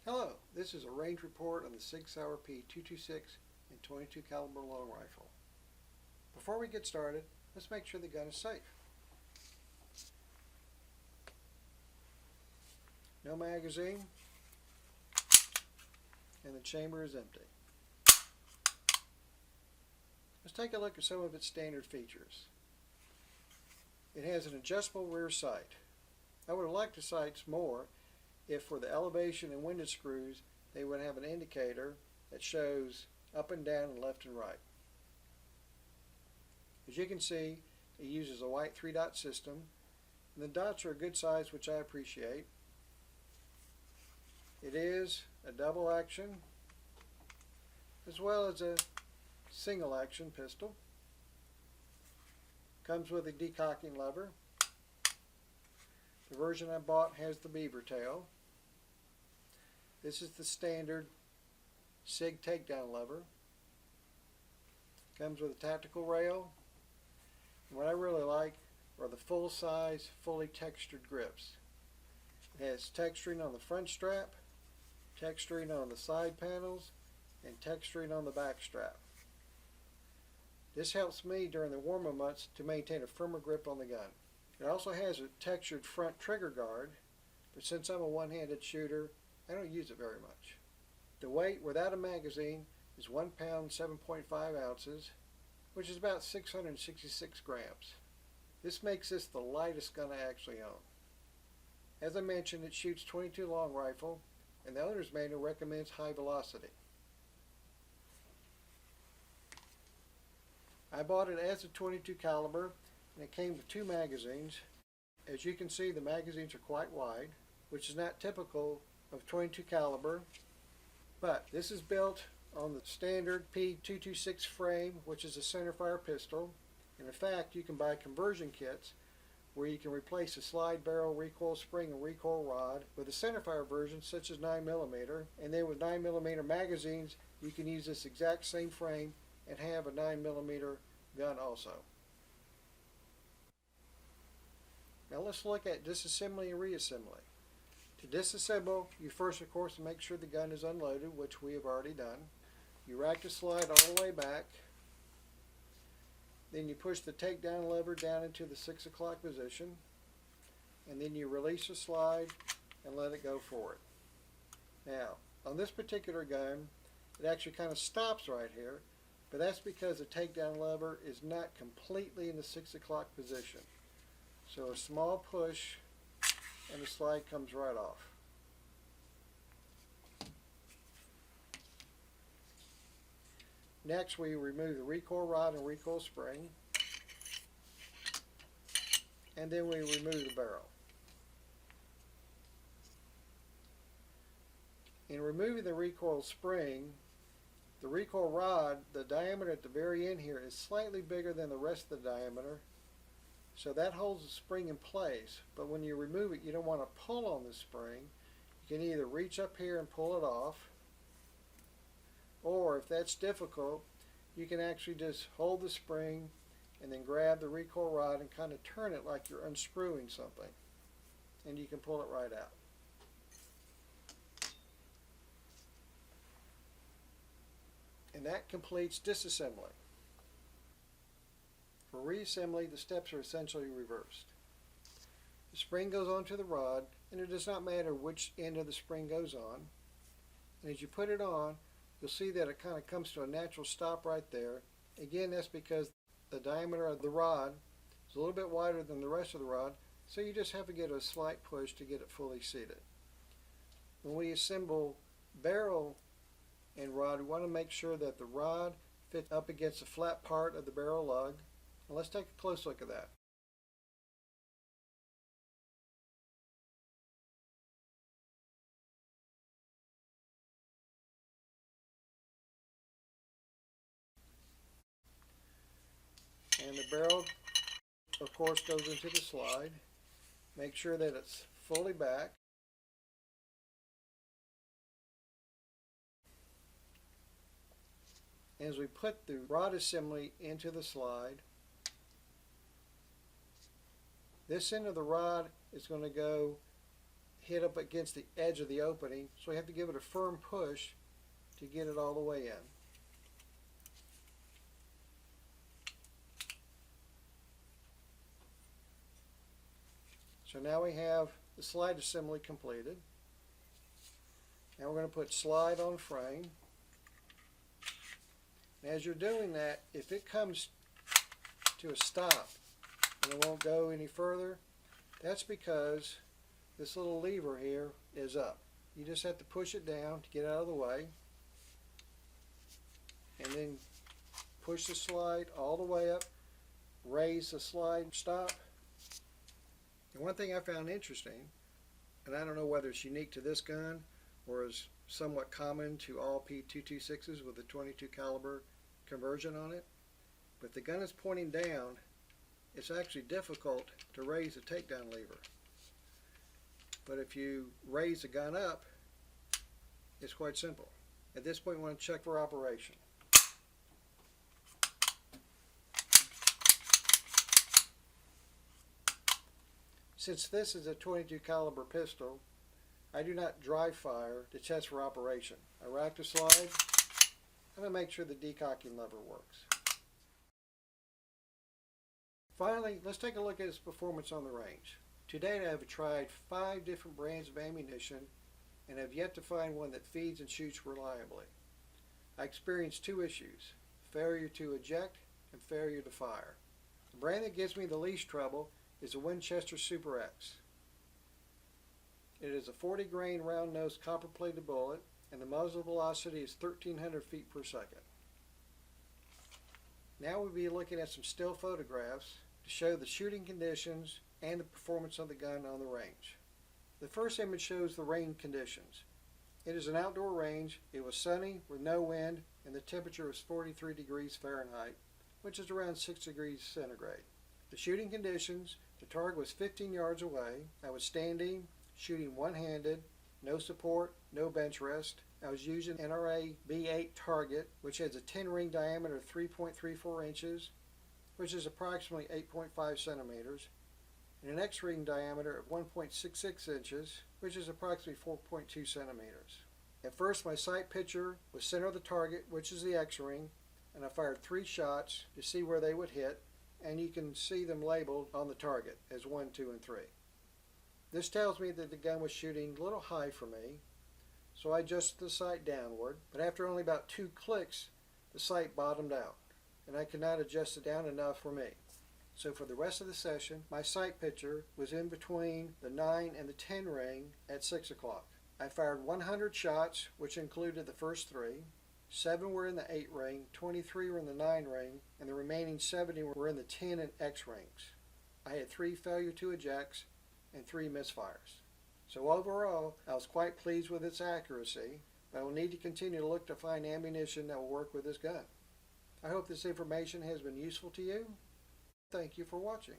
Hello, this is a range report on the Sig Sauer P226 and 22 caliber long rifle. Before we get started, let's make sure the gun is safe. No magazine, and the chamber is empty. Let's take a look at some of its standard features. It has an adjustable rear sight. I would have liked the sights more if for the elevation and windage screws they would have an indicator that shows up and down and left and right. As you can see, it uses a white 3-dot system, and the dots are a good size, which I appreciate. It is a double action as well as a single action pistol. Comes with a decocking lever. The version I bought has the beaver tail. This is the standard SIG takedown lever. Comes with a tactical rail. And what I really like are the full-size, fully textured grips. It has texturing on the front strap, texturing on the side panels, and texturing on the back strap. This helps me during the warmer months to maintain a firmer grip on the gun. It also has a textured front trigger guard, but since I'm a one-handed shooter, I don't use it very much. The weight without a magazine is 1 pound 7.5 ounces, which is about 666 grams. This makes this the lightest gun I actually own. As I mentioned, it shoots 22 long rifle, and the owner's manual recommends high velocity. I bought it as a 22 caliber, and it came with 2 magazines. As you can see, the magazines are quite wide, which is not typical of 22 caliber, but this is built on the standard P226 frame, which is a centerfire pistol. And in fact, you can buy conversion kits where you can replace a slide barrel, recoil spring, and recoil rod with a centerfire version such as 9mm, and then with 9mm magazines you can use this exact same frame and have a 9mm gun also. Now let's look at disassembly and reassembly. To disassemble, you first of course make sure the gun is unloaded, which we have already done. You rack the slide all the way back. Then you push the takedown lever down into the 6 o'clock position, and then you release the slide and let it go forward. Now, on this particular gun, it actually kind of stops right here, but that's because the takedown lever is not completely in the 6 o'clock position. So a small push and the slide comes right off. Next, we remove the recoil rod and recoil spring, and then we remove the barrel. In removing the recoil spring, the recoil rod, the diameter at the very end here is slightly bigger than the rest of the diameter, so that holds the spring in place. But when you remove it, you don't want to pull on the spring. You can either reach up here and pull it off, or if that's difficult, you can actually just hold the spring and then grab the recoil rod and kind of turn it like you're unscrewing something, and you can pull it right out. And that completes disassembly. For reassembly, the steps are essentially reversed. The spring goes onto the rod, and it does not matter which end of the spring goes on. And as you put it on, you'll see that it kind of comes to a natural stop right there. Again, that's because the diameter of the rod is a little bit wider than the rest of the rod, so you just have to get a slight push to get it fully seated. When we assemble barrel and rod, we want to make sure that the rod fits up against the flat part of the barrel lug. And let's take a close look at that. And the barrel, of course, goes into the slide. Make sure that it's fully back. As we put the rod assembly into the slide, this end of the rod is going to go hit up against the edge of the opening, so we have to give it a firm push to get it all the way in. So now we have the slide assembly completed. Now we're going to put slide on frame. And as you're doing that, if it comes to a stop and it won't go any further, that's because this little lever here is up. You just have to push it down to get out of the way, and then push the slide all the way up, raise the slide stop. And one thing I found interesting, and I don't know whether it's unique to this gun or is somewhat common to all P226s with a .22 caliber conversion on it, but if the gun is pointing down, it's actually difficult to raise the takedown lever. But if you raise the gun up, it's quite simple. At this point, we want to check for operation. Since this is a .22 caliber pistol, I do not dry fire to test for operation. I rack the slide. I'm going to make sure the decocking lever works. Finally, let's take a look at its performance on the range. To date, I have tried 5 different brands of ammunition and have yet to find one that feeds and shoots reliably. I experienced 2 issues: failure to eject and failure to fire. The brand that gives me the least trouble is the Winchester Super X. It is a 40 grain round nose copper plated bullet, and the muzzle velocity is 1,300 feet per second. Now we'll be looking at some still photographs to show the shooting conditions and the performance of the gun on the range. The first image shows the rain conditions. It is an outdoor range. It was sunny with no wind, and the temperature was 43 degrees Fahrenheit, which is around 6 degrees centigrade. The shooting conditions: the target was 15 yards away. I was standing, shooting one-handed, no support, no bench rest. I was using an NRA B8 target, which has a 10-ring diameter of 3.34 inches, which is approximately 8.5 centimeters, and an X-ring diameter of 1.66 inches, which is approximately 4.2 centimeters. At first, my sight picture was center of the target, which is the X-ring, and I fired 3 shots to see where they would hit, and you can see them labeled on the target as 1, 2, and 3. This tells me that the gun was shooting a little high for me, so I adjusted the sight downward, but after only about 2 clicks, the sight bottomed out, and I could not adjust it down enough for me. So for the rest of the session, my sight picture was in between the 9 and the 10 ring at 6 o'clock. I fired 100 shots, which included the first 3. 7 were in the 8 ring, 23 were in the 9 ring, and the remaining 70 were in the 10 and X rings. I had 3 failure to ejects and 3 misfires. So overall, I was quite pleased with its accuracy, but I will need to continue to look to find ammunition that will work with this gun. I hope this information has been useful to you. Thank you for watching.